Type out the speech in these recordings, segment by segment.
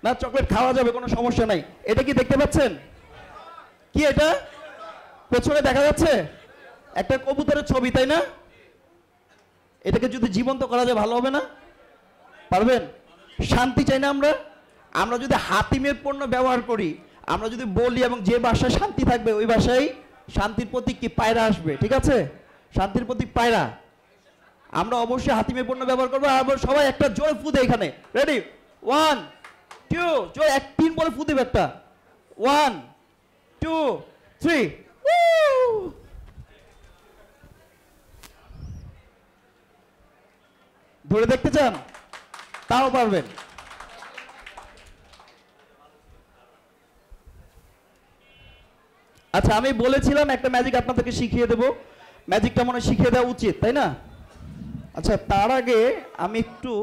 না চকলেট খাওয়া যাবে, কোনো সমস্যা নাই। এটা কি দেখতে পাচ্ছেন? কি এটা পেছনে দেখা যাচ্ছে? একটা কবুতরের ছবি, তাই না? এটাকে যদি জীবন্ত করা যায় ভালো হবে না? পারবেন? শান্তি চাই না আমরা? আমরা যদি হাতিমের পণ্য ব্যবহার করি, আমরা যদি বলি এবং যে ভাষায় শান্তি থাকবে ওই ভাষায় শান্তির প্রতীক কি পায়রা আসবে, ঠিক আছে? শান্তির প্রতীক পায়রা। আমরা অবশ্যই হাতিমের পণ্য ব্যবহার করবো। আর সবাই একটা জোরে ফু দেয় এখানে। রেডি? 1 2 জোরে 3 বলে ফু দেবে একটা। 1 2 3। ধরে দেখতে চান? তাও পারবেন। আচ্ছা, আমি বলেছিলাম একটা ম্যাজিক আপনাদেরকে শিখিয়ে দেব। ম্যাজিকটা মনে শিখিয়ে দেওয়া উচিত, তাই না? আচ্ছা, তার আগে আমি একটু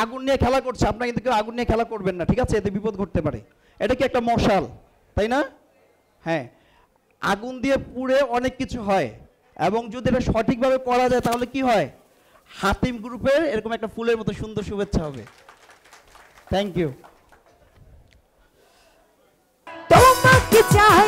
আগুন নিয়ে খেলা করছি, আপনারা কিন্তু কেউ আগুন নিয়ে খেলা করবেন না, ঠিক আছে? এতে বিপদ ঘটতে পারে। এটা কি একটা মশাল, তাই না? হ্যাঁ, আগুন দিয়ে পুড়ে অনেক কিছু হয়, এবং যদি এটা সঠিকভাবে করা যায় তাহলে কি হয়? হাতিম গ্রুপের এরকম একটা ফুলের মতো সুন্দর শুভেচ্ছা হবে। Thank you. তোমাকে চাই